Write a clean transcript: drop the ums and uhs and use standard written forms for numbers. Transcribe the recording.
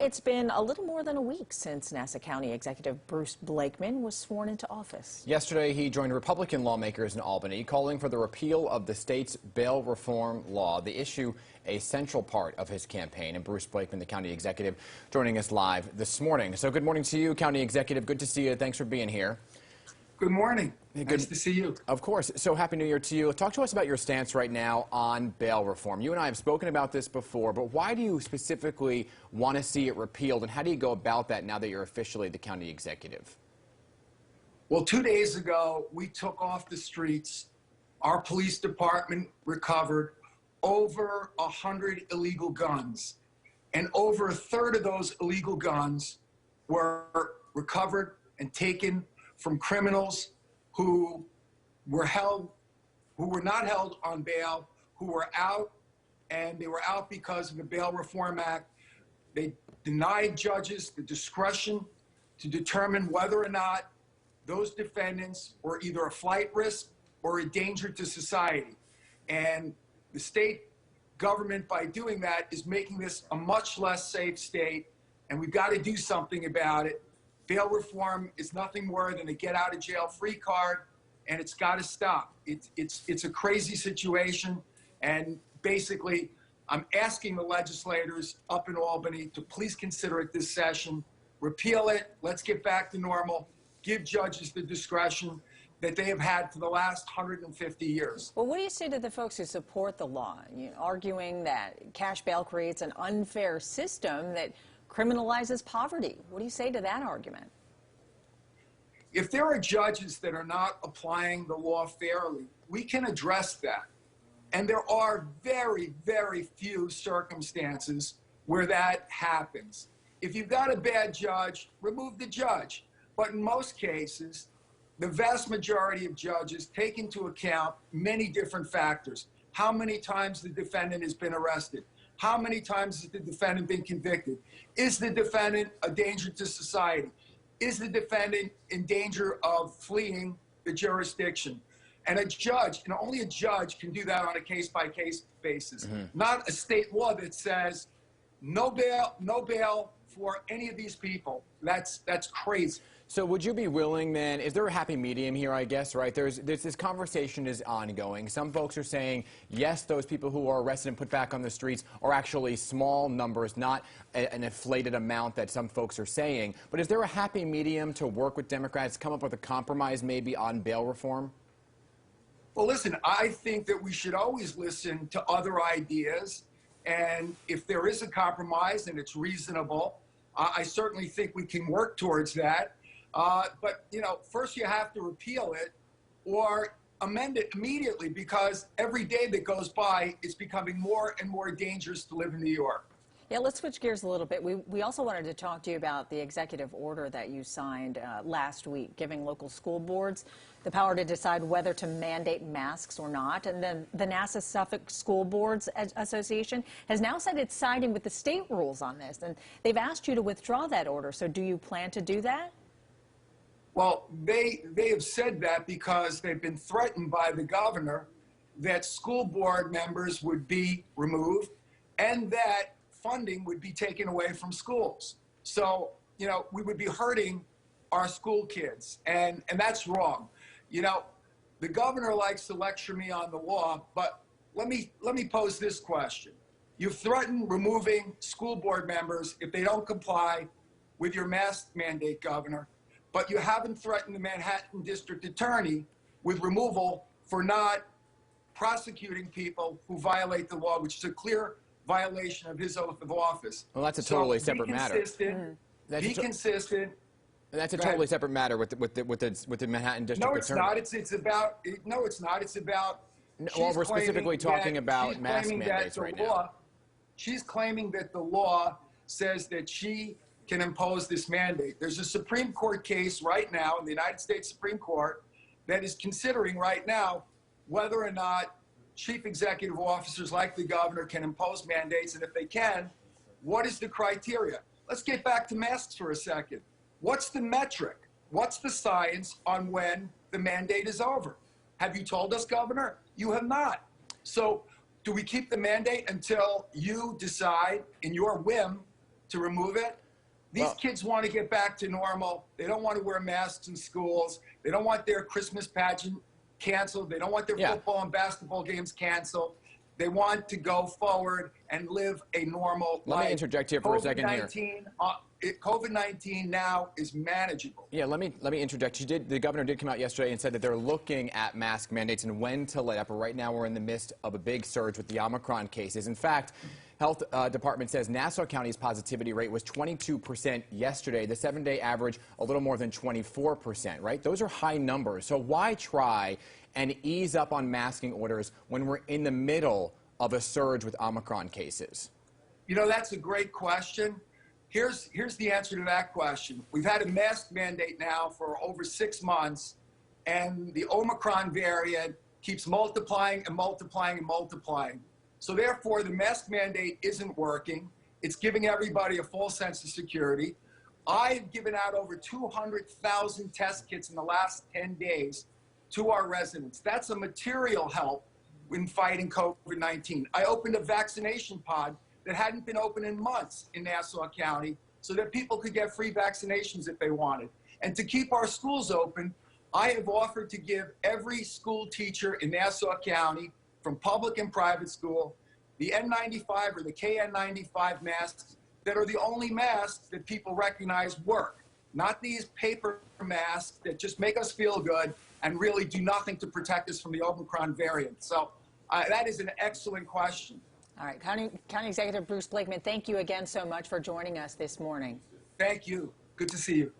It's been a little more than a week since Nassau County Executive Bruce Blakeman was sworn into office. Yesterday, he joined Republican lawmakers in Albany, calling for the repeal of the state's bail reform law, the issue a central part of his campaign. And Bruce Blakeman, the county executive, joining us live this morning. So good morning to you, county executive. Good to see you. Thanks for being here. Good morning. Nice to see you. Of course. So happy New Year to you. Talk to us about your stance right now on bail reform. You and I have spoken about this before, but why do you specifically want to see it repealed, and how do you go about that now that you're officially the county executive? Well, 2 days ago, we took off the streets. Our police department recovered over 100 illegal guns, and over a third of those illegal guns were recovered and taken from criminals who were not held on bail, who were out, and they were out because of the Bail Reform Act. They denied judges the discretion to determine whether or not those defendants were either a flight risk or a danger to society. And the state government, by doing that, is making this a much less safe state, and we've got to do something about it. Bail reform is nothing more than a get-out-of-jail-free card, and it's got to stop. It's a crazy situation, and basically, I'm asking the legislators up in Albany to please consider it this session, repeal it, let's get back to normal, give judges the discretion that they have had for the last 150 years. Well, what do you say to the folks who support the law, arguing that cash bail creates an unfair system that criminalizes poverty? What do you say to that argument? If there are judges that are not applying the law fairly, we can address that. And there are very, very few circumstances where that happens. If you've got a bad judge, remove the judge. But in most cases, the vast majority of judges take into account many different factors. How many times the defendant has been arrested? How many times has the defendant been convicted? Is the defendant a danger to society? Is the defendant in danger of fleeing the jurisdiction? And a judge, and only a judge, can do that on a case-by-case basis. Not a state law that says no bail for any of these people. That's crazy. So would you be willing, then, is there a happy medium here, I guess, right? There's this conversation is ongoing. Some folks are saying, yes, those people who are arrested and put back on the streets are actually small numbers, not an inflated amount that some folks are saying. But is there a happy medium to work with Democrats, come up with a compromise maybe on bail reform? Well, listen, I think that we should always listen to other ideas. And if there is a compromise and it's reasonable, I certainly think we can work towards that. But, first you have to repeal it or amend it immediately, because every day that goes by, it's becoming more and more dangerous to live in New York. Yeah, let's switch gears a little bit. We also wanted to talk to you about the executive order that you signed last week, giving local school boards the power to decide whether to mandate masks or not. And then the Nassau Suffolk School Boards Association has now said it's siding with the state rules on this, and they've asked you to withdraw that order. So do you plan to do that? Well, they have said that because they've been threatened by the governor that school board members would be removed and that funding would be taken away from schools. So, we would be hurting our school kids, and that's wrong. The governor likes to lecture me on the law, but let me pose this question. You've threatened removing school board members if they don't comply with your mask mandate, Governor, but you haven't threatened the Manhattan District Attorney with removal for not prosecuting people who violate the law, which is a clear violation of his oath of office. Well, that's a totally separate matter. Be consistent. That's a totally separate matter with the Manhattan District Attorney. No, it's not. It's about. No, it's not. It's about. Well, we're specifically talking about mask mandates right now. She's claiming that the law says that she can impose this mandate. There's a Supreme Court case right now in the United States Supreme Court that is considering right now whether or not chief executive officers like the governor can impose mandates, and if they can, what is the criteria? Let's get back to masks for a second. What's the metric? What's the science on when the mandate is over? Have you told us, Governor? You have not. So do we keep the mandate until you decide, in your whim, to remove it. These kids want to get back to normal. They don't want to wear masks in schools. They don't want their Christmas pageant canceled. They don't want their football and basketball games canceled. They want to go forward and live a normal life. Let me interject here for a second here. COVID-19 now is manageable. Yeah, let me interject. The governor did come out yesterday and said that they're looking at mask mandates and when to let up. But right now we're in the midst of a big surge with the Omicron cases. In fact, Health Department says Nassau County's positivity rate was 22% yesterday. The 7-day average, a little more than 24%, right? Those are high numbers. So why try and ease up on masking orders when we're in the middle of a surge with Omicron cases? You know, that's a great question. Here's the answer to that question. We've had a mask mandate now for over 6 months, and the Omicron variant keeps multiplying and multiplying and multiplying. So therefore, the mask mandate isn't working. It's giving everybody a false sense of security. I've given out over 200,000 test kits in the last 10 days to our residents. That's a material help in fighting COVID-19. I opened a vaccination pod that hadn't been open in months in Nassau County so that people could get free vaccinations if they wanted. And to keep our schools open, I have offered to give every school teacher in Nassau County, from public and private school, the N95 or the KN95 masks that are the only masks that people recognize work, not these paper masks that just make us feel good and really do nothing to protect us from the Omicron variant. So that is an excellent question. All right, County Executive Bruce Blakeman, thank you again so much for joining us this morning. Thank you. Good to see you.